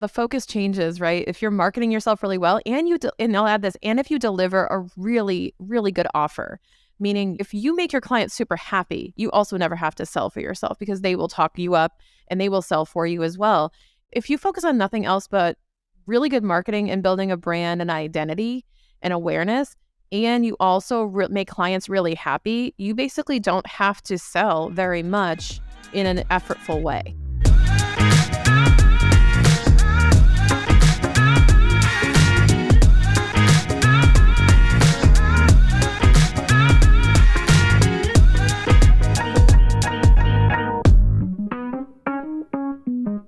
the focus changes, right? If you're marketing yourself really well and I'll add this, and if you deliver a really, really good offer, meaning if you make your clients super happy, you also never have to sell for yourself because they will talk you up and they will sell for you as well. If you focus on nothing else but really good marketing and building a brand and identity and awareness, and you also make clients really happy, you basically don't have to sell very much in an effortful way.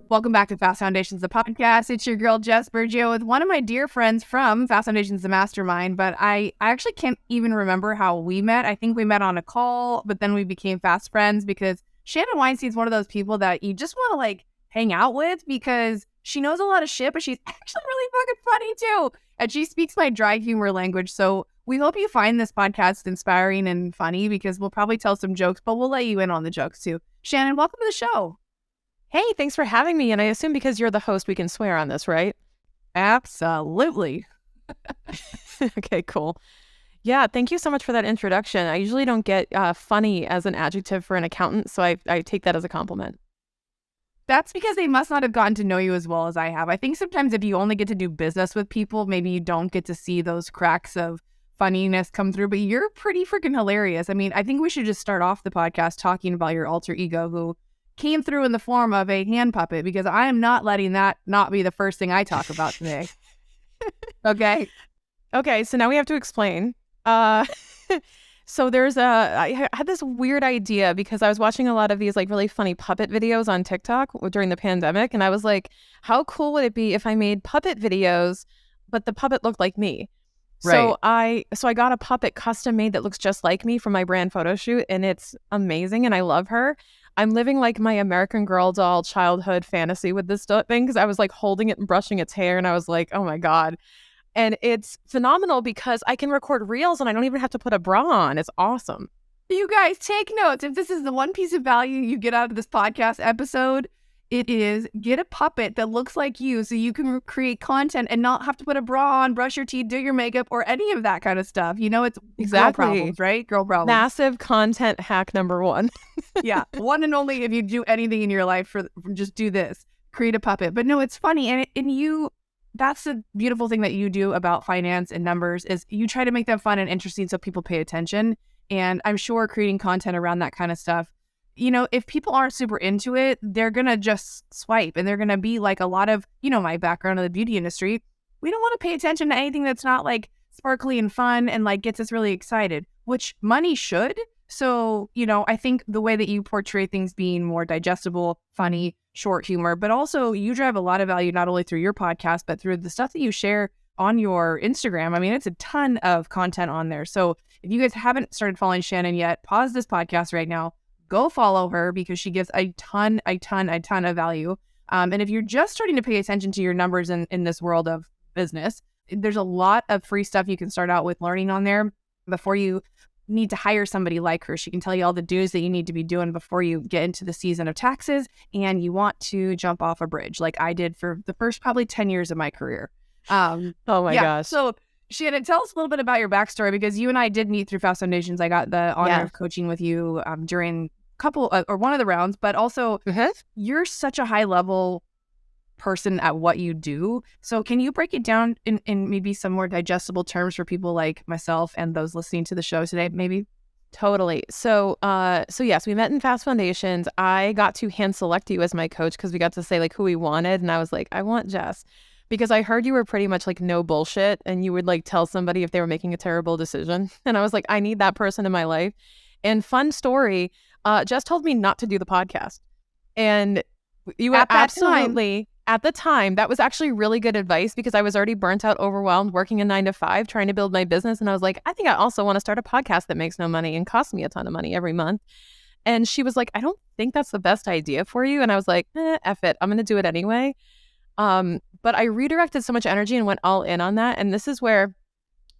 Welcome back to Fast Foundations, the podcast. It's your girl, Jess Bergio, with one of my dear friends from Fast Foundations, the mastermind. But I actually can't even remember how we met. I think we met on a call, but then we became fast friends because Shannon Weinstein is one of those people that you just want to like hang out with because she knows a lot of shit, but she's actually really fucking funny too. And she speaks my dry humor language. So we hope you find this podcast inspiring and funny because we'll probably tell some jokes, but we'll let you in on the jokes too. Shannon, welcome to the show. Hey, thanks for having me. And I assume because you're the host, we can swear on this, right? Absolutely. Okay, cool. Yeah, thank you so much for that introduction. I usually don't get funny as an adjective for an accountant, so I take that as a compliment. That's because they must not have gotten to know you as well as I have. I think sometimes if you only get to do business with people, maybe you don't get to see those cracks of funniness come through, but you're pretty freaking hilarious. I mean, I think we should just start off the podcast talking about your alter ego who came through in the form of a hand puppet, because I am not letting that not be the first thing I talk about today. Okay, so now we have to explain. So I had this weird idea because I was watching a lot of these like really funny puppet videos on TikTok during the pandemic, and I was like, how cool would it be if I made puppet videos, but the puppet looked like me? Right. So I got a puppet custom made that looks just like me for my brand photo shoot, and it's amazing, and I love her. I'm living like my American Girl doll childhood fantasy with this thing because I was like holding it and brushing its hair, and I was like, oh my God. And it's phenomenal because I can record reels and I don't even have to put a bra on. It's awesome. You guys take notes. If this is the one piece of value you get out of this podcast episode, it is get a puppet that looks like you so you can create content and not have to put a bra on, brush your teeth, do your makeup, or any of that kind of stuff. You know, it's exactly girl problems, right? Girl problems. Massive content hack number one. Yeah. One and only if you do anything in your life for just do this, create a puppet. But no, it's funny. And you, that's the beautiful thing that you do about finance and numbers is you try to make them fun and interesting so people pay attention. And I'm sure creating content around that kind of stuff, you know, if people aren't super into it, they're going to just swipe and they're going to be like a lot of, you know, my background in the beauty industry. We don't want to pay attention to anything that's not like sparkly and fun and like gets us really excited, which money should. So, you know, I think the way that you portray things being more digestible, funny, short humor, but also you drive a lot of value not only through your podcast, but through the stuff that you share on your Instagram. I mean, it's a ton of content on there. So if you guys haven't started following Shannon yet, pause this podcast right now. Go follow her because she gives a ton of value. And if you're just starting to pay attention to your numbers in this world of business, there's a lot of free stuff you can start out with learning on there before you need to hire somebody like her. She can tell you all the do's that you need to be doing before you get into the season of taxes and you want to jump off a bridge like I did for the first probably 10 years of my career. Oh my gosh. So Shannon, tell us a little bit about your backstory because you and I did meet through Fast Foundations. I got the honor of coaching with you during one of the rounds, but also you're such a high level person at what you do. So can you break it down in maybe some more digestible terms for people like myself and those listening to the show today, maybe? Totally. So yes, we met in Fast Foundations. I got to hand select you as my coach because we got to say like who we wanted. And I was like, I want Jess because I heard you were pretty much like no bullshit and you would like tell somebody if they were making a terrible decision. And I was like, I need that person in my life. And fun story, Jess told me not to do the podcast. And you were absolutely, at the time, that was actually really good advice because I was already burnt out, overwhelmed, working a 9-to-5, trying to build my business. And I was like, I think I also want to start a podcast that makes no money and costs me a ton of money every month. And she was like, I don't think that's the best idea for you. And I was like, F it. I'm going to do it anyway. But I redirected so much energy and went all in on that. And this is where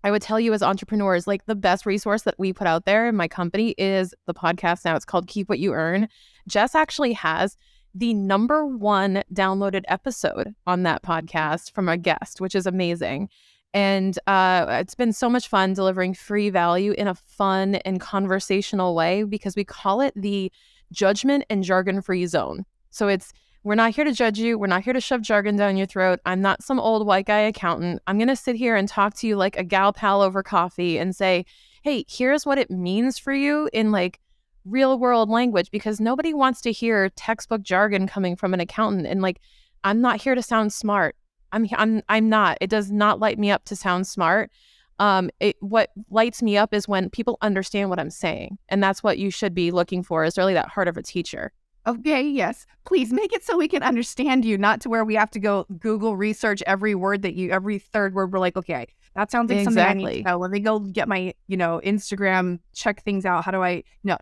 I would tell you as entrepreneurs, like the best resource that we put out there in my company is the podcast now. It's called Keep What You Earn. Jess actually has the #1 downloaded episode on that podcast from a guest, which is amazing. And it's been so much fun delivering free value in a fun and conversational way, because we call it the judgment and jargon-free zone. So we're not here to judge you. We're not here to shove jargon down your throat. I'm not some old white guy accountant. I'm going to sit here and talk to you like a gal pal over coffee and say, hey, here's what it means for you in like real world language, because nobody wants to hear textbook jargon coming from an accountant. And like, I'm not here to sound smart. I'm not. It does not light me up to sound smart. What lights me up is when people understand what I'm saying. And that's what you should be looking for, is really that heart of a teacher. Okay, yes. Please make it so we can understand you, not to where we have to go Google research every third word. We're like, okay, that sounds like something I need to know. Let me go get my, Instagram, check things out. How do I? No,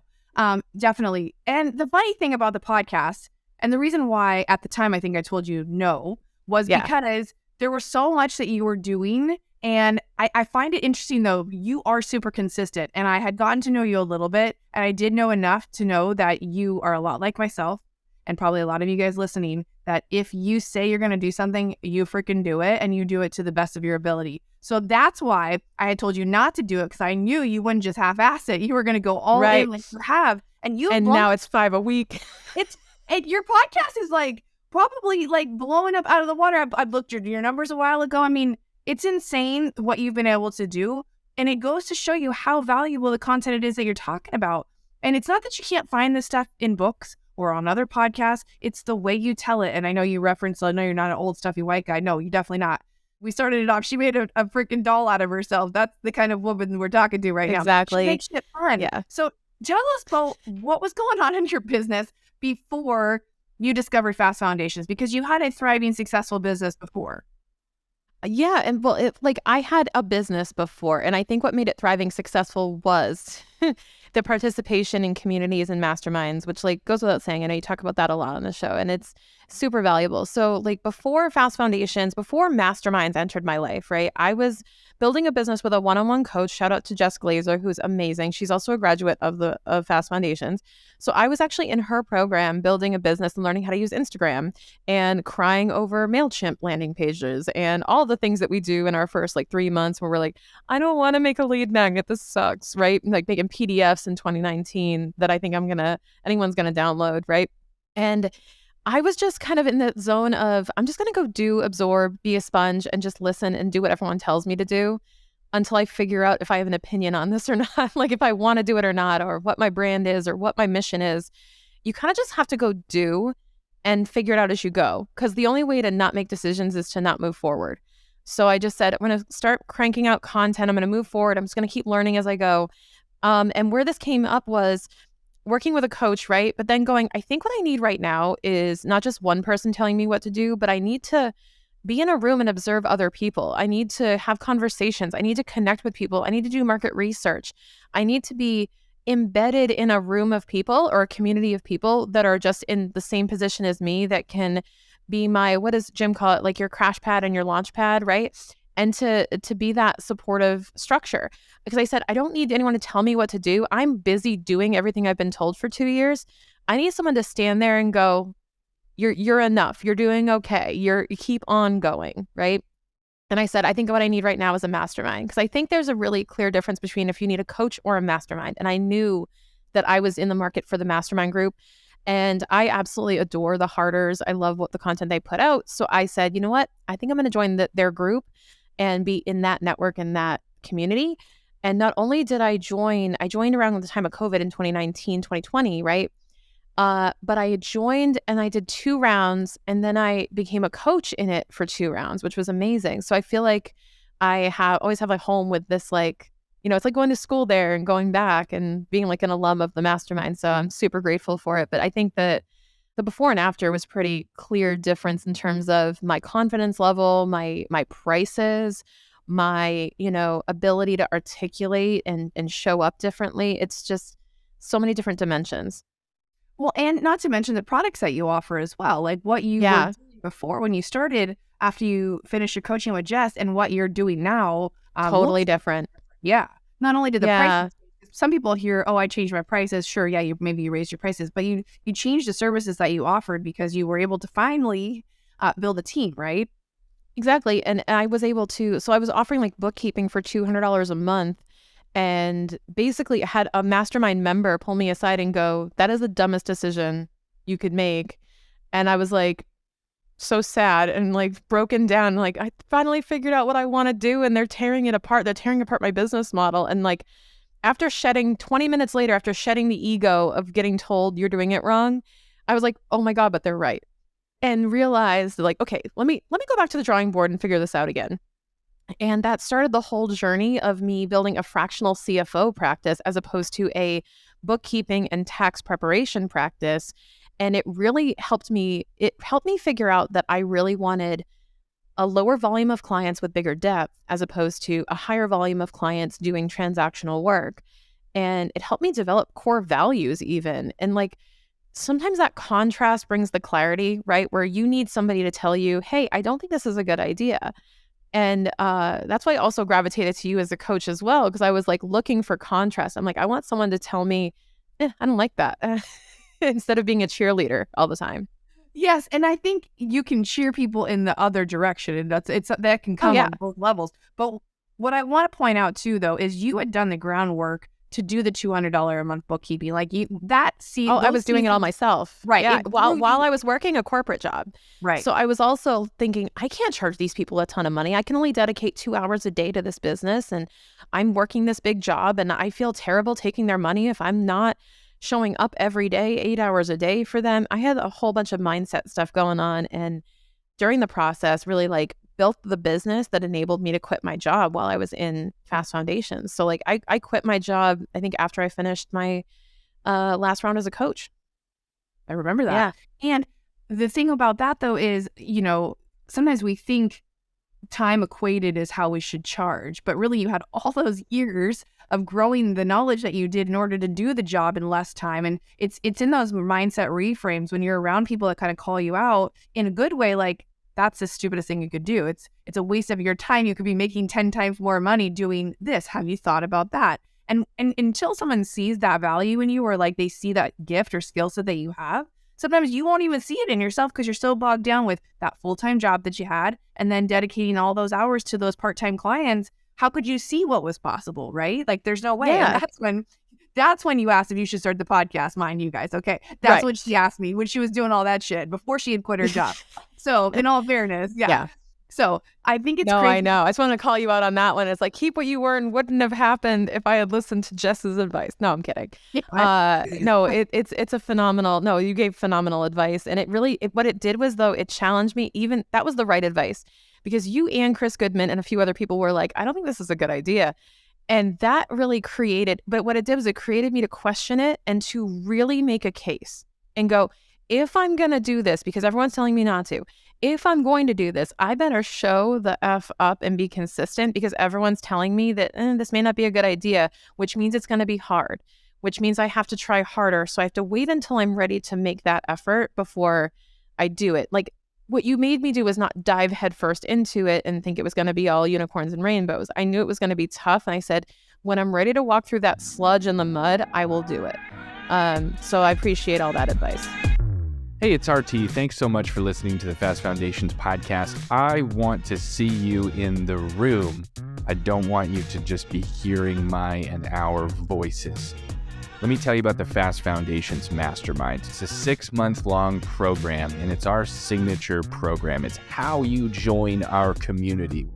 definitely. And the funny thing about the podcast, and the reason why at the time I think I told you no, was because there was so much that you were doing. And I find it interesting, though, you are super consistent. And I had gotten to know you a little bit, and I did know enough to know that you are a lot like myself, and probably a lot of you guys listening, that if you say you're going to do something, you freaking do it, and you do it to the best of your ability. So that's why I had told you not to do it, because I knew you wouldn't just half-ass it. You were going to go all in like you have. And now it's 5 a week. And your podcast is like probably like blowing up out of the water. I've looked at your numbers a while ago. I mean, it's insane what you've been able to do. And it goes to show you how valuable the content it is that you're talking about. And it's not that you can't find this stuff in books or on other podcasts. It's the way you tell it. And I know you referenced, I know you're not an old stuffy white guy. No, you're definitely not. We started it off. She made a freaking doll out of herself. That's the kind of woman we're talking to right now. Exactly. She makes shit fun. Yeah. So tell us about what was going on in your business before you discovered Fast Foundations, because you had a thriving, successful business before. Yeah. And well, I had a business before, and I think what made it thriving, successful was the participation in communities and masterminds, which like goes without saying. I know you talk about that a lot on the show, and it's super valuable. So like before Fast Foundations, before masterminds entered my life, right, I was building a business with a one-on-one coach. Shout out to Jess Glazer, who's amazing. She's also a graduate of Fast Foundations. So I was actually in her program building a business and learning how to use Instagram and crying over MailChimp landing pages and all the things that we do in our first like 3 months where we're like, I don't want to make a lead magnet. This sucks, right? Like making PDFs in 2019 that I think anyone's gonna download, right? And I was just kind of in the zone of, I'm just going to go absorb, be a sponge, and just listen and do what everyone tells me to do until I figure out if I have an opinion on this or not, like if I want to do it or not, or what my brand is or what my mission is. You kind of just have to go do and figure it out as you go, because the only way to not make decisions is to not move forward. So I just said, I'm going to start cranking out content. I'm going to move forward. I'm just going to keep learning as I go. And where this came up was working with a coach, right? But then going, I think what I need right now is not just one person telling me what to do, but I need to be in a room and observe other people. I need to have conversations. I need to connect with people. I need to do market research. I need to be embedded in a room of people or a community of people that are just in the same position as me, that can be my, what does Jim call it? Like your crash pad and your launch pad, right? And to be that supportive structure. Because I said, I don't need anyone to tell me what to do. I'm busy doing everything I've been told for 2 years. I need someone to stand there and go, you're enough. You're doing okay. You keep on going, right? And I said, I think what I need right now is a mastermind. Because I think there's a really clear difference between if you need a coach or a mastermind. And I knew that I was in the market for the mastermind group. And I absolutely adore the Harders. I love what the content they put out. So I said, you know what? I think I'm going to join their group and be in that network and that community. And not only did I joined around the time of COVID in 2019, 2020, right? But I had joined and I did 2 rounds, and then I became a coach in it for 2 rounds, which was amazing. So I feel like I always have a home with this, like, it's like going to school there and going back and being like an alum of the mastermind. So I'm super grateful for it. But I think that the before and after was pretty clear difference in terms of my confidence level, my prices, my, ability to articulate and show up differently. It's just so many different dimensions. Well, and not to mention the products that you offer as well, like what you were doing before when you started after you finished your coaching with Jess and what you're doing now. Totally different. Yeah. Not only did the price, some people hear, oh, I changed my prices. Sure, yeah, maybe you raised your prices, but you changed the services that you offered because you were able to finally build a team, right? Exactly. And I was able to, so I was offering like bookkeeping for $200 a month, and basically had a mastermind member pull me aside and go, that is the dumbest decision you could make. And I was like, so sad and like broken down. Like, I finally figured out what I want to do, and they're tearing it apart. They're tearing apart my business model. And like, after shedding 20 minutes later, after shedding the ego of getting told you're doing it wrong, I was like, oh my God, but they're right. And realized like, okay, let me go back to the drawing board and figure this out again. And that started the whole journey of me building a fractional CFO practice as opposed to a bookkeeping and tax preparation practice. And it really helped me. It helped me figure out that I really wanted a lower volume of clients with bigger depth as opposed to a higher volume of clients doing transactional work. And it helped me develop core values even. And like, sometimes that contrast brings the clarity, right? Where you need somebody to tell you, hey, I don't think this is a good idea. And that's why I also gravitated to you as a coach as well, because I was like looking for contrast. I'm like, I want someone to tell me, I don't like that, instead of being a cheerleader all the time. Yes, and I think you can cheer people in the other direction, and that can come on both levels. But what I want to point out too, though, is you had done the groundwork to do the $200 a month bookkeeping. Like I was doing it all myself. Right. Yeah. While I was working a corporate job. Right. So I was also thinking, I can't charge these people a ton of money. I can only dedicate 2 hours a day to this business, and I'm working this big job, and I feel terrible taking their money if I'm not showing up every day, 8 hours a day for them. I had a whole bunch of mindset stuff going on, and during the process really like built the business that enabled me to quit my job while I was in Fast Foundations. So like I quit my job, I think after I finished my last round as a coach. I remember that. Yeah. And the thing about that though is, sometimes we think time equated is how we should charge, but really you had all those years of growing the knowledge that you did in order to do the job in less time. And it's in those mindset reframes when you're around people that kind of call you out in a good way, like, that's the stupidest thing you could do. It's a waste of your time. You could be making 10 times more money doing this. Have you thought about that? And until someone sees that value in you, or like they see that gift or skill set that you have, sometimes you won't even see it in yourself because you're so bogged down with that full-time job that you had and then dedicating all those hours to those part-time clients. How could you see what was possible, right? Like, there's no way. Yeah. And that's when you asked if you should start the podcast, mind you guys. Okay. That's what she asked me when she was doing all that shit before she had quit her job. So in all fairness, yeah. So I think it's crazy. I know. I just want to call you out on that one. It's like, keep what you were and wouldn't have happened if I had listened to Jess's advice. No, I'm kidding. No, it's a phenomenal, no, you gave phenomenal advice. And it really, what it did was though, it challenged me. Even that was the right advice, because you and Chris Goodman and a few other people were like, I don't think this is a good idea. And that really created, but what it did was it created me to question it and to really make a case and go, if I'm going to do this, because everyone's telling me not to, if I'm going to do this, I better show the F up and be consistent, because everyone's telling me that this may not be a good idea, which means it's going to be hard, which means I have to try harder. So I have to wait until I'm ready to make that effort before I do it. Like, what you made me do was not dive headfirst into it and think it was going to be all unicorns and rainbows. I knew it was going to be tough. And I said, when I'm ready to walk through that sludge and the mud, I will do it. So I appreciate all that advice. Hey, it's RT. Thanks so much for listening to the Fast Foundations podcast. I want to see you in the room. I don't want you to just be hearing my and our voices. Let me tell you about the Fast Foundations Mastermind. It's a 6-month-long program, and it's our signature program. It's how you join our community.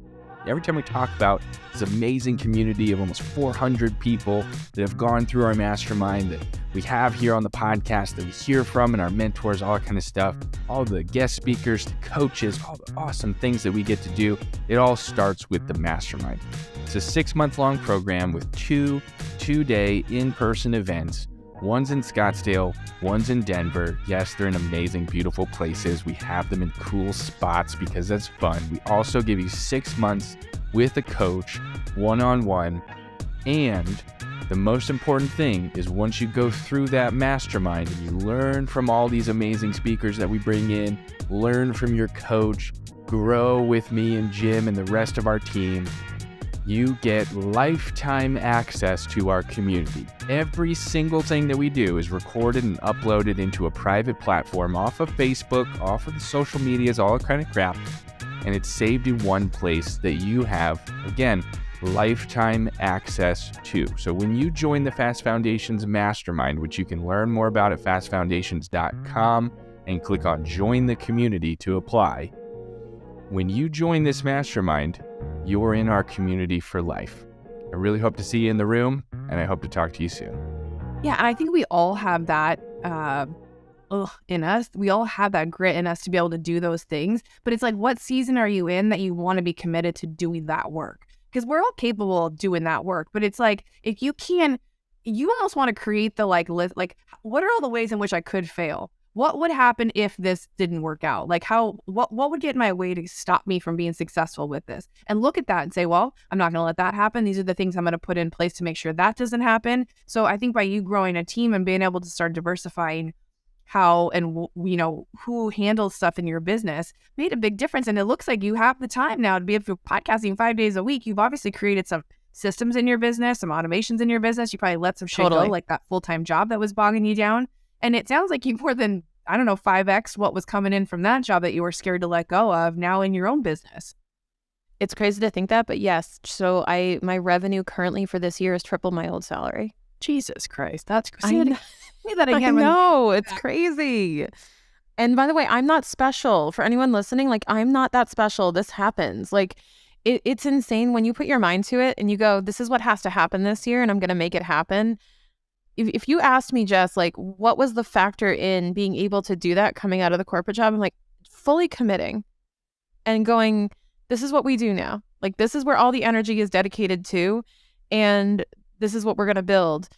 Every time we talk about this amazing community of almost 400 people that have gone through our mastermind, that we have here on the podcast, that we hear from, and our mentors, all that kind of stuff, all the guest speakers, the coaches, all the awesome things that we get to do, it all starts with the mastermind. It's a 6-month-long program with 2 2-day in-person events. One's in Scottsdale, one's in Denver. Yes, they're in amazing, beautiful places. We have them in cool spots because that's fun. We also give you 6 months with a coach, one-on-one. And the most important thing is, once you go through that mastermind and you learn from all these amazing speakers that we bring in, learn from your coach, grow with me and Jim and the rest of our team, you get lifetime access to our community. Every single thing that we do is recorded and uploaded into a private platform off of Facebook, off of the social medias, all that kind of crap. And it's saved in one place that you have, again, lifetime access to. So when you join the Fast Foundations Mastermind, which you can learn more about at fastfoundations.com and click on Join the Community to apply. When you join this mastermind, you're in our community for life. I really hope to see you in the room, and I hope to talk to you soon. Yeah, and I think we all have that in us. We all have that grit in us to be able to do those things. But it's like, what season are you in that you want to be committed to doing that work? Because we're all capable of doing that work. But it's like, if you can, you almost want to create the list, what are all the ways in which I could fail? What would happen if this didn't work out? What would get in my way to stop me from being successful with this? And look at that and say, well, I'm not going to let that happen. These are the things I'm going to put in place to make sure that doesn't happen. So I think by you growing a team and being able to start diversifying how and, who handles stuff in your business made a big difference. And it looks like you have the time now to be able to podcasting 5 days a week. You've obviously created some systems in your business, some automations in your business. You probably let some shit go, like that full-time job that was bogging you down. And it sounds like you more than, 5x what was coming in from that job that you were scared to let go of now in your own business. It's crazy to think that, but yes. So my revenue currently for this year is triple my old salary. Jesus Christ. That's crazy. Say that again. I know. It's crazy. And by the way, I'm not special. For anyone listening, I'm not that special. This happens. It's insane when you put your mind to it and you go, this is what has to happen this year and I'm going to make it happen. If you asked me, Jess, what was the factor in being able to do that coming out of the corporate job? I'm fully committing and going, this is what we do now. This is where all the energy is dedicated to, and this is what we're going to build.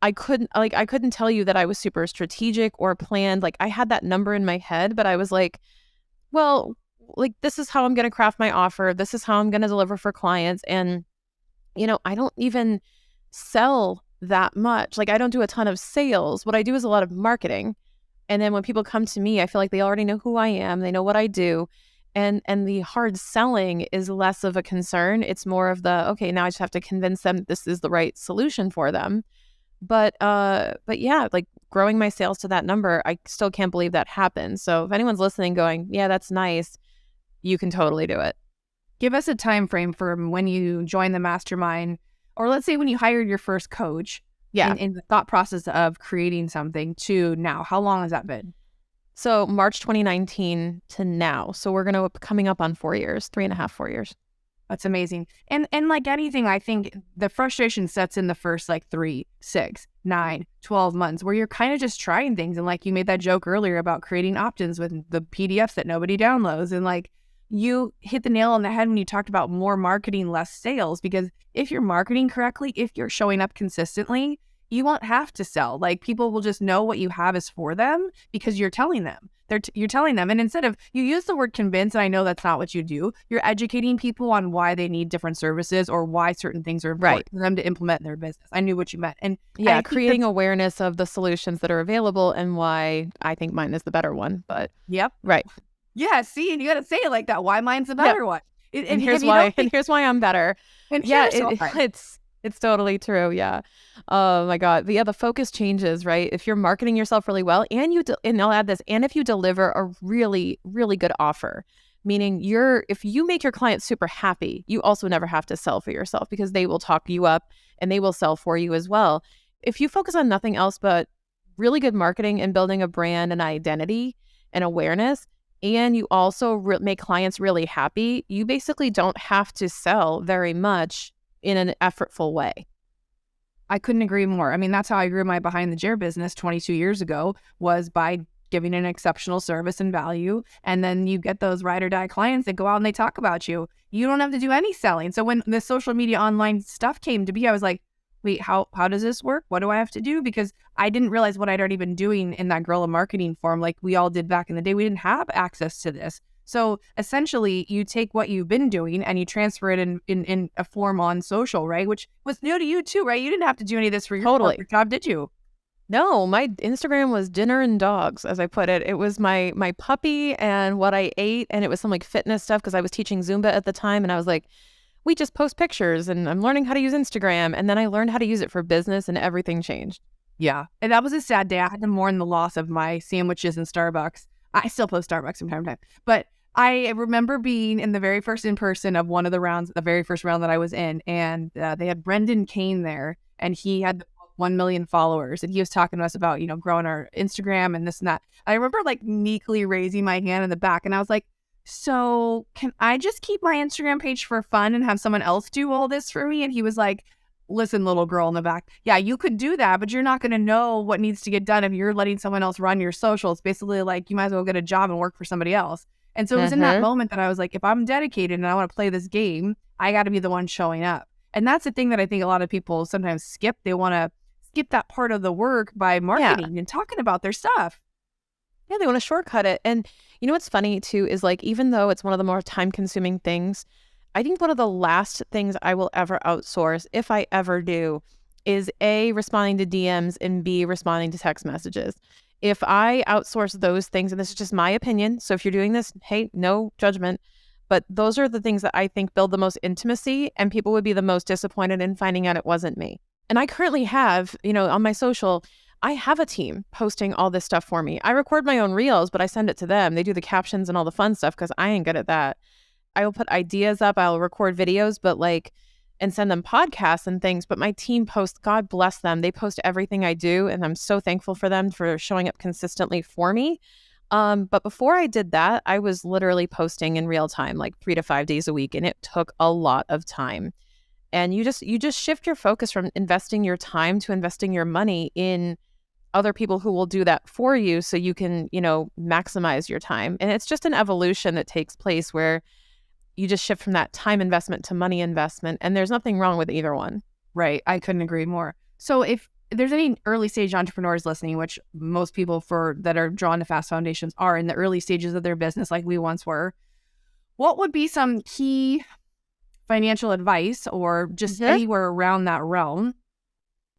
I couldn't tell you that I was super strategic or planned. I had that number in my head, but I was this is how I'm going to craft my offer. This is how I'm going to deliver for clients. And, I don't even sell that much. I don't do a ton of sales. What I do is a lot of marketing. And then when people come to me, I feel like they already know who I am. They know what I do. And the hard selling is less of a concern. It's more of okay, now I just have to convince them this is the right solution for them. But yeah, growing my sales to that number, I still can't believe that happened. So if anyone's listening going, yeah, that's nice, you can totally do it. Give us a time frame for when you join the mastermind, or let's say when you hired your first coach. Yeah. In the thought process of creating something to now. How long has that been? So March 2019 to now. So we're coming up on 4 years, 3.5, 4 years. That's amazing. And like anything, I think the frustration sets in the first 3, 6, 9, 12 months where you're kind of just trying things. And you made that joke earlier about creating opt-ins with the PDFs that nobody downloads. And you hit the nail on the head when you talked about more marketing, less sales, because if you're marketing correctly, if you're showing up consistently, you won't have to sell. People will just know what you have is for them because you're telling them. You're telling them. And instead of, you use the word convince, and I know that's not what you do, you're educating people on why they need different services or why certain things are important for them to implement in their business. I knew what you meant. And yeah, creating awareness of the solutions that are available and why I think mine is the better one. But yep. Right. Yeah, see, and you got to say it like that. Why mine's the better one. And here's why. And here's why I'm better. And yeah, it's totally true. Yeah. Oh my God. But yeah, the focus changes, right? If you're marketing yourself really well, and and I'll add this, and if you deliver a really, really good offer, meaning if you make your client super happy, you also never have to sell for yourself because they will talk you up and they will sell for you as well. If you focus on nothing else but really good marketing and building a brand and identity and awareness, and you also make clients really happy, you basically don't have to sell very much in an effortful way. I couldn't agree more. I mean, that's how I grew my behind the chair business 22 years ago, was by giving an exceptional service and value. And then you get those ride or die clients that go out and they talk about you. You don't have to do any selling. So when the social media online stuff came to be, I was like, wait, how does this work? What do I have to do? Because I didn't realize what I'd already been doing in that guerrilla marketing form like we all did back in the day. We didn't have access to this. So essentially, you take what you've been doing and you transfer it in a form on social, right? Which was new to you too, right? You didn't have to do any of this for your corporate job, did you? No, my Instagram was dinner and dogs, as I put it. It was my puppy and what I ate, and it was some fitness stuff because I was teaching Zumba at the time, and I was like, we just post pictures and I'm learning how to use Instagram. And then I learned how to use it for business and everything changed. Yeah. And that was a sad day. I had to mourn the loss of my sandwiches in Starbucks. I still post Starbucks from time to time. But I remember being in the very first in-person of one of the rounds, the very first round that I was in. And they had Brendan Kane there. And he had 1 million followers. And he was talking to us about, growing our Instagram and this and that. I remember like meekly raising my hand in the back. And I was like, so can I just keep my Instagram page for fun and have someone else do all this for me? And he was like, listen, little girl in the back. Yeah, you could do that, but you're not going to know what needs to get done if you're letting someone else run your social. It's basically like you might as well get a job and work for somebody else. And so it was in that moment that I was like, if I'm dedicated and I want to play this game, I got to be the one showing up. And that's the thing that I think a lot of people sometimes skip. They want to skip that part of the work by marketing and talking about their stuff. Yeah, they want to shortcut it. And you know what's funny too is like, even though it's one of the more time consuming things, I think one of the last things I will ever outsource, if I ever do, is A, responding to DMs, and B, responding to text messages. If I outsource those things, and this is just my opinion, so if you're doing this, hey, no judgment, but those are the things that I think build the most intimacy, and people would be the most disappointed in finding out it wasn't me. And I currently have, on my social, I have a team posting all this stuff for me. I record my own reels, but I send it to them. They do the captions and all the fun stuff because I ain't good at that. I will put ideas up. I'll record videos, and send them podcasts and things. But my team posts, God bless them. They post everything I do. And I'm so thankful for them for showing up consistently for me. But before I did that, I was literally posting in real time, like 3 to 5 days a week. And it took a lot of time. And you just shift your focus from investing your time to investing your money in other people who will do that for you so you can, maximize your time. And it's just an evolution that takes place where you just shift from that time investment to money investment. And there's nothing wrong with either one. Right. I couldn't agree more. So if there's any early stage entrepreneurs listening, which most people that are drawn to Fast Foundations are in the early stages of their business like we once were, what would be some key financial advice or just anywhere around that realm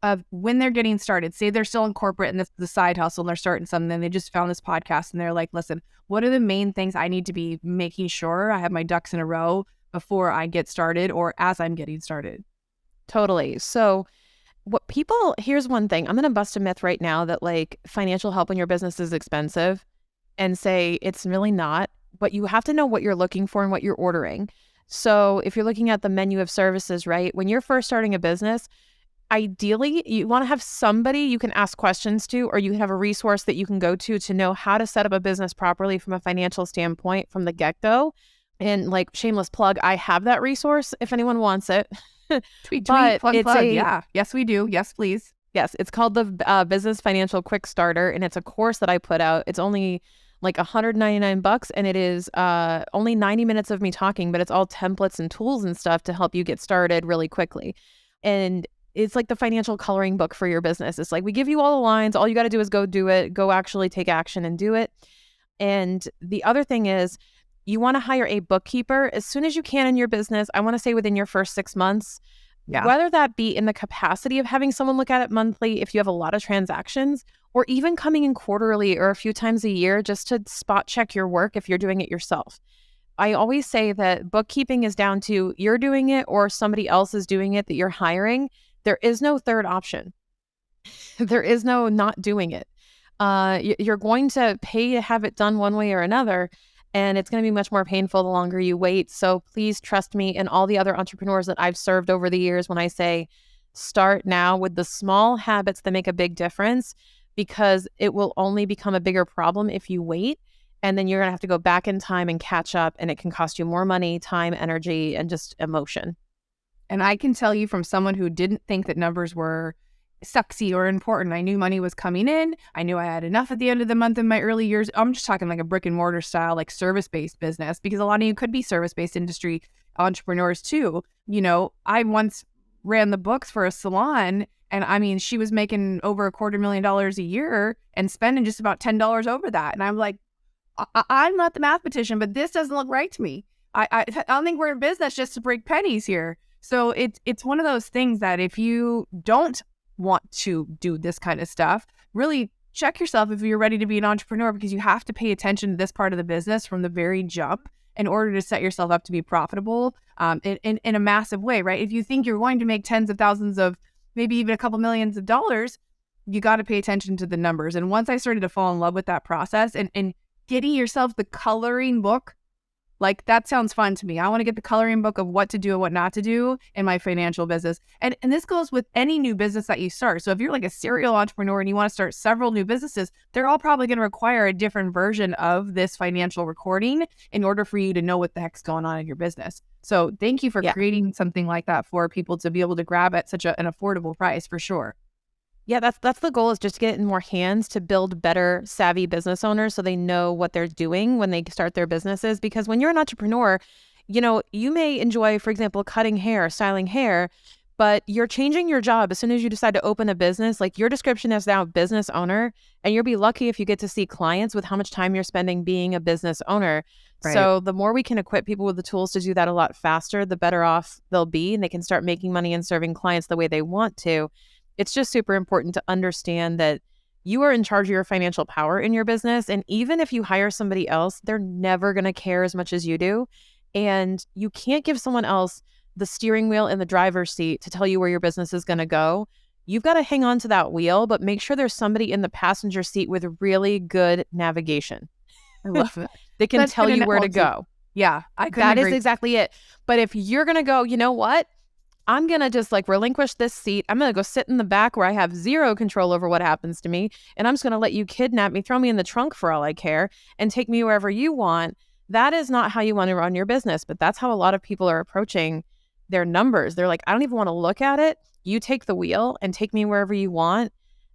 of when they're getting started? Say they're still in corporate and this is the side hustle and they're starting something and they just found this podcast and they're like, listen, what are the main things I need to be making sure I have my ducks in a row before I get started or as I'm getting started? Totally. So here's one thing. I'm going to bust a myth right now that like financial help in your business is expensive and say it's really not, but you have to know what you're looking for and what you're ordering. So if you're looking at the menu of services, right, when you're first starting a business, ideally, you want to have somebody you can ask questions to, or you have a resource that you can go to know how to set up a business properly from a financial standpoint from the get-go. And like shameless plug, I have that resource if anyone wants it. Tweet, plug. Yeah. Yes, we do. Yes, please. Yes, it's called the Business Financial Quick Starter, and it's a course that I put out. It's only like $199, and it is only 90 minutes of me talking, but it's all templates and tools and stuff to help you get started really quickly. And it's like the financial coloring book for your business. It's like we give you all the lines. All you got to do is go do it. Go actually take action and do it. And the other thing is you want to hire a bookkeeper as soon as you can in your business. I want to say within your first 6 months, whether that be in the capacity of having someone look at it monthly if you have a lot of transactions, or even coming in quarterly or a few times a year just to spot check your work if you're doing it yourself. I always say that bookkeeping is down to you're doing it or somebody else is doing it that you're hiring. There is no third option. There is no not doing it. You're going to pay to have it done one way or another, and it's going to be much more painful the longer you wait. So please trust me and all the other entrepreneurs that I've served over the years when I say start now with the small habits that make a big difference, because it will only become a bigger problem if you wait. And then you're going to have to go back in time and catch up, and it can cost you more money, time, energy, and just emotion. And I can tell you from someone who didn't think that numbers were sexy or important. I knew money was coming in. I knew I had enough at the end of the month in my early years. I'm just talking like a brick and mortar style, like service-based business, because a lot of you could be service-based industry entrepreneurs too. I once ran the books for a salon, and I mean, she was making over $250,000 a year and spending just about $10 over that. And I'm like, I'm not the mathematician, but this doesn't look right to me. I don't think we're in business just to break pennies here. So it's one of those things that if you don't want to do this kind of stuff, really check yourself if you're ready to be an entrepreneur, because you have to pay attention to this part of the business from the very jump in order to set yourself up to be profitable in a massive way, right? If you think you're going to make tens of thousands of, maybe even a couple millions of dollars, you got to pay attention to the numbers. And once I started to fall in love with that process and getting yourself the coloring book, like that sounds fun to me. I want to get the coloring book of what to do and what not to do in my financial business. And this goes with any new business that you start. So if you're like a serial entrepreneur and you want to start several new businesses, they're all probably going to require a different version of this financial recording in order for you to know what the heck's going on in your business. So thank you for creating something like that for people to be able to grab at such an affordable price, for sure. Yeah, that's the goal, is just to get it in more hands to build better savvy business owners so they know what they're doing when they start their businesses. Because when you're an entrepreneur, you know, you may enjoy, for example, cutting hair, styling hair, but you're changing your job as soon as you decide to open a business. Like, your description is now business owner, and you'll be lucky if you get to see clients with how much time you're spending being a business owner. Right. So the more we can equip people with the tools to do that a lot faster, the better off they'll be, and they can start making money and serving clients the way they want to. It's just super important to understand that you are in charge of your financial power in your business. And even if you hire somebody else, they're never going to care as much as you do. And you can't give someone else the steering wheel and the driver's seat to tell you where your business is going to go. You've got to hang on to that wheel, but make sure there's somebody in the passenger seat with really good navigation. I love it. They can tell you where to go. Yeah, that is exactly it. But if you're going to go, you know what? I'm going to just like relinquish this seat. I'm going to go sit in the back where I have zero control over what happens to me. And I'm just going to let you kidnap me, throw me in the trunk for all I care, and take me wherever you want. That is not how you want to run your business. But that's how a lot of people are approaching their numbers. They're like, I don't even want to look at it. You take the wheel and take me wherever you want.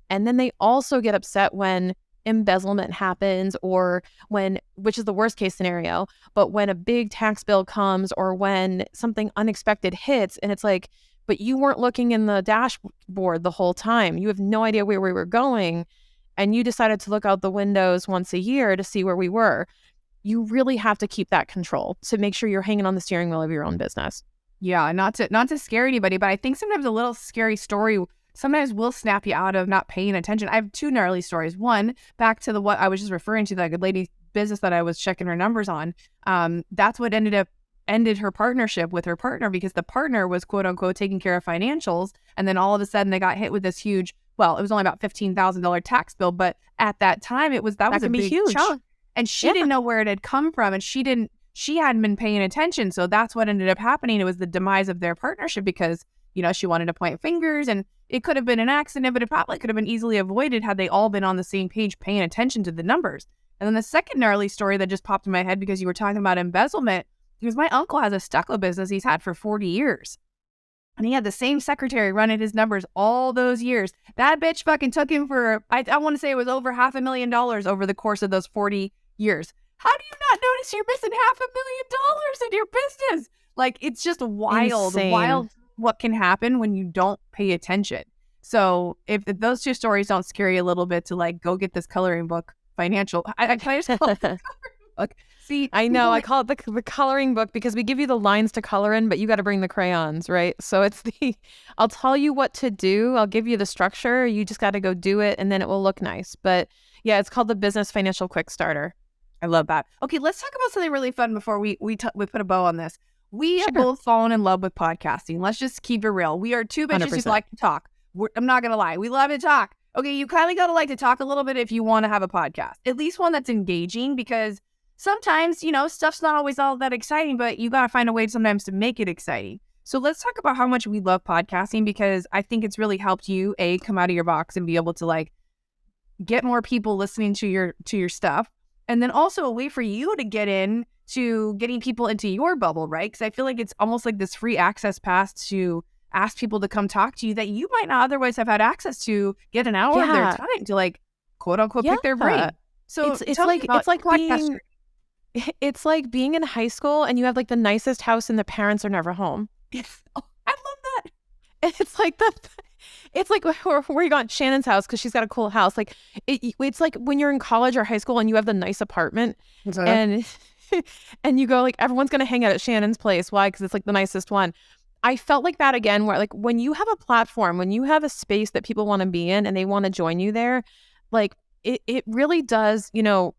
And then they also get upset when embezzlement happens, or when, which is the worst case scenario, but when a big tax bill comes, or when something unexpected hits, and it's like, but you weren't looking in the dashboard the whole time. You have no idea where we were going, and you decided to look out the windows once a year to see where we were. You really have to keep that control to make sure you're hanging on the steering wheel of your own business. Yeah, not to scare anybody, but I think sometimes a little scary story sometimes will snap you out of not paying attention. I have two gnarly stories. One, back to what I was just referring to, that good lady's business that I was checking her numbers on. That's what ended her partnership with her partner, because the partner was quote unquote taking care of financials. And then all of a sudden they got hit with this huge, well, it was only about $15,000 tax bill. But at that time that was a big huge chunk. And she didn't know where it had come from. And she hadn't been paying attention. So that's what ended up happening. It was the demise of their partnership, because, you know, she wanted to point fingers, and it could have been an accident, but it probably could have been easily avoided had they all been on the same page paying attention to the numbers. And then the second gnarly story that just popped in my head, because you were talking about embezzlement, because my uncle has a stucco business he's had for 40 years. And he had the same secretary running his numbers all those years. That bitch fucking took him for, I want to say it was over $500,000 over the course of those 40 years. How do you not notice you're missing $500,000 in your business? Like, it's just wild, Insane. Wild what can happen when you don't pay attention. So if those two stories don't scare you a little bit to like go get this coloring book, financial, I just call it the coloring book. See, I know, I call it the coloring book, because we give you the lines to color in, but you got to bring the crayons, right? So it's I'll tell you what to do. I'll give you the structure. You just got to go do it, and then it will look nice. But yeah, it's called the Business Financial Quick Starter. I love that. Okay, let's talk about something really fun before we put a bow on this. We have both fallen in love with podcasting. Let's just keep it real. We are two bitches 100%. who like to talk. I'm not going to lie. We love to talk. Okay, you kind of got to like to talk a little bit if you want to have a podcast. At least one that's engaging, because sometimes, you know, stuff's not always all that exciting, but you got to find a way sometimes to make it exciting. So let's talk about how much we love podcasting, because I think it's really helped you, come out of your box and be able to like get more people listening to your stuff. And then also a way for you to get in to getting people into your bubble, right? Because I feel like it's almost like this free access pass to ask people to come talk to you that you might not otherwise have had access to, get an hour of their time to like, quote unquote, pick their brain. So it's like being in high school and you have like the nicest house and the parents are never home. Oh, I love that. And it's like where you going? Shannon's house, because she's got a cool house. Like it's like when you're in college or high school and you have the nice apartment, and you go like, everyone's gonna hang out at Shannon's place. Why? Because it's like the nicest one. I felt like that again, where like when you have a platform, when you have a space that people want to be in and they want to join you there, like it really does, you know,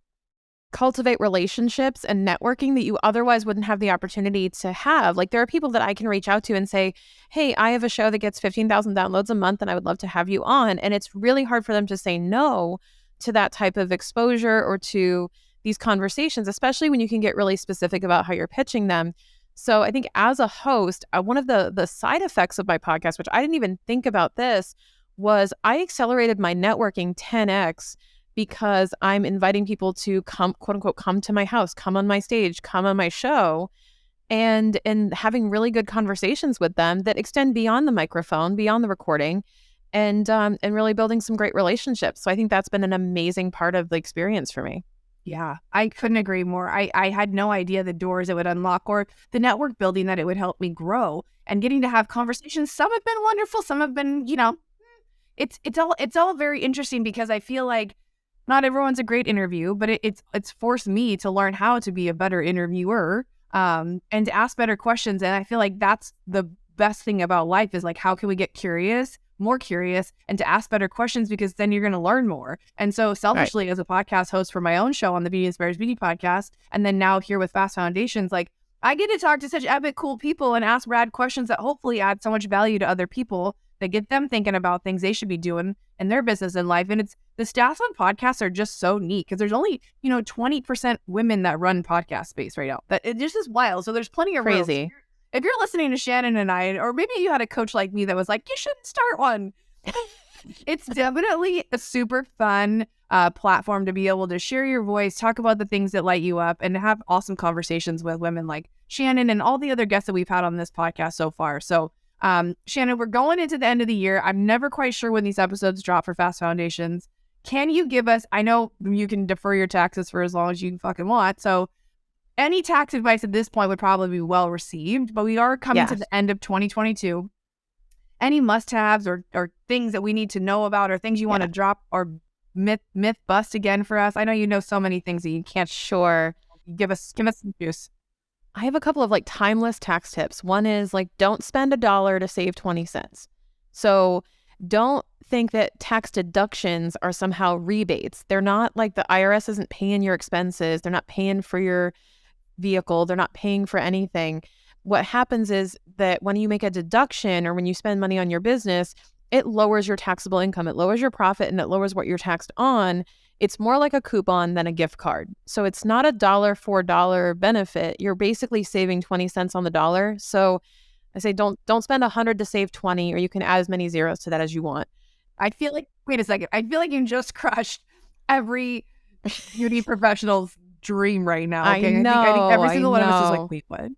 cultivate relationships and networking that you otherwise wouldn't have the opportunity to have. Like, there are people that I can reach out to and say, hey, I have a show that gets 15,000 downloads a month and I would love to have you on. And it's really hard for them to say no to that type of exposure or to these conversations, especially when you can get really specific about how you're pitching them. So I think as a host, one of the side effects of my podcast, which I didn't even think about this, was I accelerated my networking 10x because I'm inviting people to come, quote unquote, come to my house, come on my stage, come on my show, and having really good conversations with them that extend beyond the microphone, beyond the recording, and really building some great relationships. So I think that's been an amazing part of the experience for me. Yeah, I couldn't agree more. I had no idea the doors it would unlock or the network building that it would help me grow and getting to have conversations. Some have been wonderful. Some have been, it's all very interesting because I feel like not everyone's a great interview, but it's forced me to learn how to be a better interviewer and to ask better questions. And I feel like that's the best thing about life is like, how can we get more curious, and to ask better questions, because then you're going to learn more. And so selfishly, as a podcast host for my own show on the Beauty Inspires Beauty podcast, and then now here with Fast Foundations, like I get to talk to such epic, cool people and ask rad questions that hopefully add so much value to other people that get them thinking about things they should be doing in their business and life. And it's the stats on podcasts are just so neat because there's only 20% women that run podcast space right now. That it just is wild. So there's plenty of room. Crazy. If you're listening to Shannon and I, or maybe you had a coach like me that was like, you shouldn't start one. It's definitely a super fun platform to be able to share your voice, talk about the things that light you up, and have awesome conversations with women like Shannon and all the other guests that we've had on this podcast so far. So, Shannon, we're going into the end of the year. I'm never quite sure when these episodes drop for Fast Foundations. Can you give us, I know you can defer your taxes for as long as you fucking want, so any tax advice at this point would probably be well received, but we are coming to the end of 2022. Any must-haves or things that we need to know about, or things you want to drop or myth bust again for us? I know you know so many things that you can't. Sure. Give us some juice. I have a couple of like timeless tax tips. One is like, don't spend $1 to save 20 cents. So don't think that tax deductions are somehow rebates. They're not. Like, the IRS isn't paying your expenses. They're not paying for your vehicle. They're not paying for anything. What happens is that when you make a deduction or when you spend money on your business, it lowers your taxable income. It lowers your profit and it lowers what you're taxed on. It's more like a coupon than a gift card. So it's not $1 for $1 benefit. You're basically saving 20 cents on the dollar. So I say don't spend 100 to save 20, or you can add as many zeros to that as you want. I feel like, wait a second. I feel like you just crushed every beauty professional's dream right now. Okay? I think every single one of us is like, wait, what?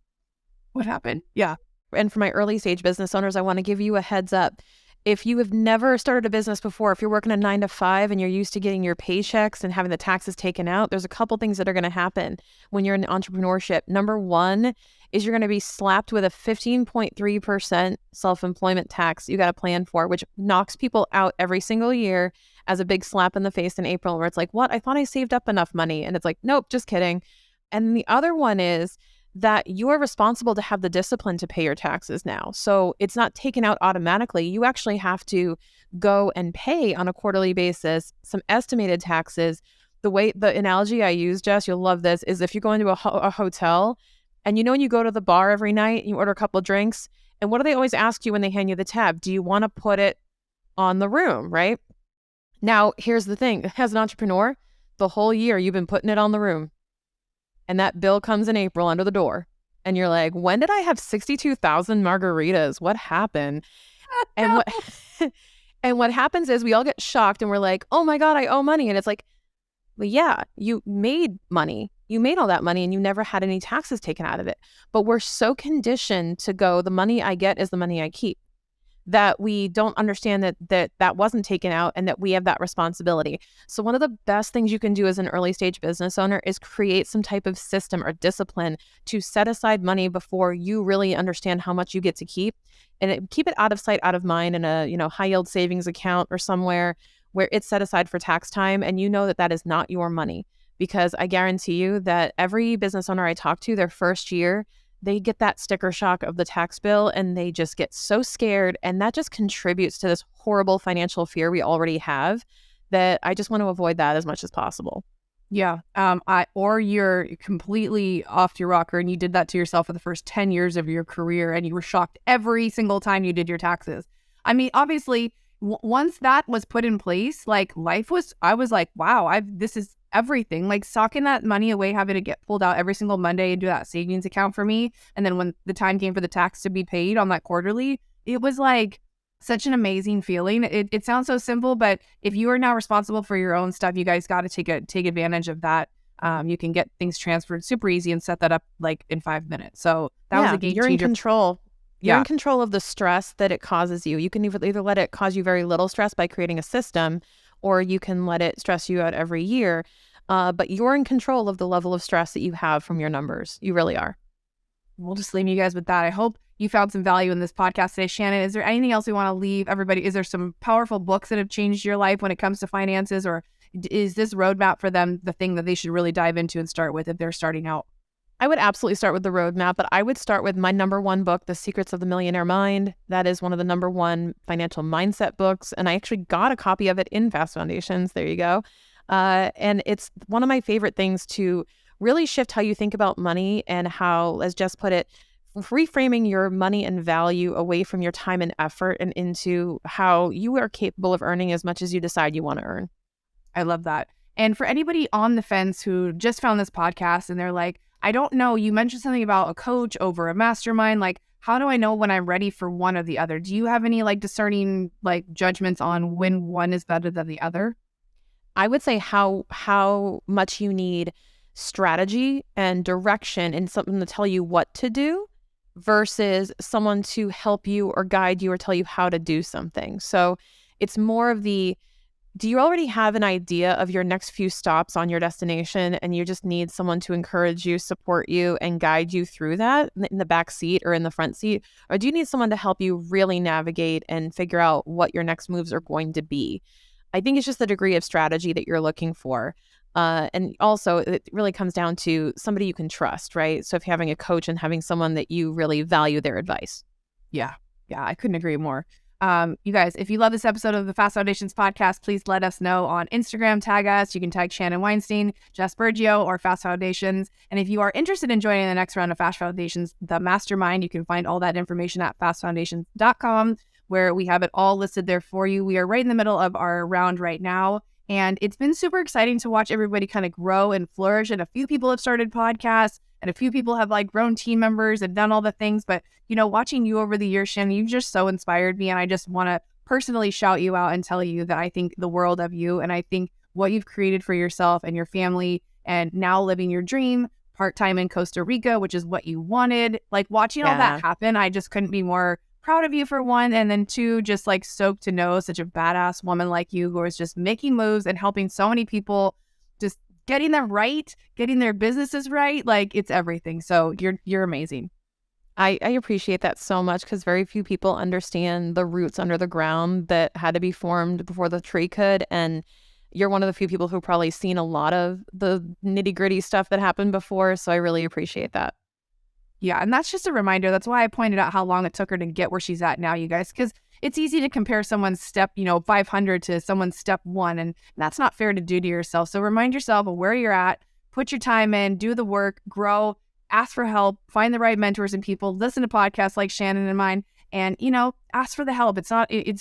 What happened? Yeah. And for my early stage business owners, I want to give you a heads up. If you have never started a business before, if you're working a 9 to 5 and you're used to getting your paychecks and having the taxes taken out, there's a couple things that are going to happen when you're in entrepreneurship. Number one is you're going to be slapped with a 15.3% self-employment tax you got to plan for, which knocks people out every single year as a big slap in the face in April, where it's like, what? I thought I saved up enough money. And it's like, nope, just kidding. And the other one is that you are responsible to have the discipline to pay your taxes now. So it's not taken out automatically. You actually have to go and pay on a quarterly basis some estimated taxes. The analogy I use, Jess, you'll love this, is if you go into a hotel and when you go to the bar every night and you order a couple of drinks, and what do they always ask you when they hand you the tab? Do you want to put it on the room, right? Now, here's the thing. As an entrepreneur, the whole year you've been putting it on the room. And that bill comes in April under the door. And you're like, when did I have 62,000 margaritas? What happened? And what happens is we all get shocked and we're like, oh my God, I owe money. And it's like, well, yeah, you made money. You made all that money and you never had any taxes taken out of it. But we're so conditioned to go, the money I get is the money I keep, that we don't understand that wasn't taken out and that we have that responsibility. So one of the best things you can do as an early stage business owner is create some type of system or discipline to set aside money before you really understand how much you get to keep, and keep it out of sight, out of mind in a high yield savings account or somewhere where it's set aside for tax time, and that is not your money. Because I guarantee you that every business owner I talk to, their first year, they get that sticker shock of the tax bill and they just get so scared. And that just contributes to this horrible financial fear we already have, that I just want to avoid that as much as possible. Yeah. Or you're completely off your rocker and you did that to yourself for the first 10 years of your career and you were shocked every single time you did your taxes. I mean, obviously, once that was put in place, like I was like, wow, this is everything. Like socking that money away, having to get pulled out every single Monday and do that savings account for me. And then when the time came for the tax to be paid on that quarterly, it was like such an amazing feeling. It sounds so simple, but if you are now responsible for your own stuff, you guys got to take advantage of that. You can get things transferred super easy and set that up like in 5 minutes. So that was a game You're in changer. control. You're in control of the stress that it causes you. You can either let it cause you very little stress by creating a system, or you can let it stress you out every year. But you're in control of the level of stress that you have from your numbers. You really are. We'll just leave you guys with that. I hope you found some value in this podcast today. Shannon, is there anything else we want to leave everybody? Is there some powerful books that have changed your life when it comes to finances, or is this roadmap for them the thing that they should really dive into and start with if they're starting out? I would absolutely start with the roadmap, but I would start with my number one book, The Secrets of the Millionaire Mind. That is one of the number one financial mindset books. And I actually got a copy of it in Fast Foundations. There you go. And it's one of my favorite things to really shift how you think about money and how, as Jess put it, reframing your money and value away from your time and effort and into how you are capable of earning as much as you decide you want to earn. I love that. And for anybody on the fence who just found this podcast and they're like, I don't know, you mentioned something about a coach over a mastermind. Like, how do I know when I'm ready for one or the other? Do you have any like discerning like judgments on when one is better than the other? I would say how much you need strategy and direction and something to tell you what to do versus someone to help you or guide you or tell you how to do something. So it's more of do you already have an idea of your next few stops on your destination and you just need someone to encourage you, support you, and guide you through that in the back seat or in the front seat? Or do you need someone to help you really navigate and figure out what your next moves are going to be? I think it's just the degree of strategy that you're looking for. And also, it really comes down to somebody you can trust, right? So if you're having a coach and having someone that you really value their advice. Yeah, I couldn't agree more. You guys, if you love this episode of the Fast Foundations podcast, please let us know on Instagram. Tag us. You can tag Shannon Weinstein, Jess Bergio, or Fast Foundations. And if you are interested in joining the next round of Fast Foundations, the mastermind, you can find all that information at fastfoundations.com, where we have it all listed there for you. We are right in the middle of our round right now. And it's been super exciting to watch everybody kind of grow and flourish. And a few people have started podcasts and a few people have like grown team members and done all the things. But, you know, watching you over the years, Shannon, you've just so inspired me. And I just want to personally shout you out and tell you that I think the world of you. And I think what you've created for yourself and your family and now living your dream part-time in Costa Rica, which is what you wanted, like watching all that happen, I just couldn't be more proud of you for one, and then two, just like stoked to know such a badass woman like you who is just making moves and helping so many people, just getting them right, getting their businesses right. Like it's everything. So you're amazing. I appreciate that so much because very few people understand the roots under the ground that had to be formed before the tree could. And you're one of the few people who've probably seen a lot of the nitty gritty stuff that happened before. So I really appreciate that. Yeah, and that's just a reminder. That's why I pointed out how long it took her to get where she's at now, you guys, because it's easy to compare someone's step, 500 to someone's step 1, and that's not fair to do to yourself. So remind yourself of where you're at, put your time in, do the work, grow, ask for help, find the right mentors and people, listen to podcasts like Shannon and mine, and, ask for the help. It's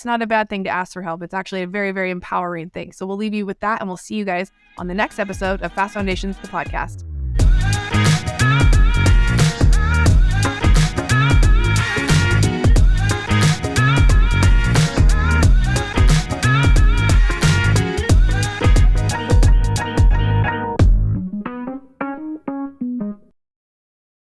not a bad thing to ask for help. It's actually a very, very empowering thing. So we'll leave you with that, and we'll see you guys on the next episode of Fast Foundations, the podcast.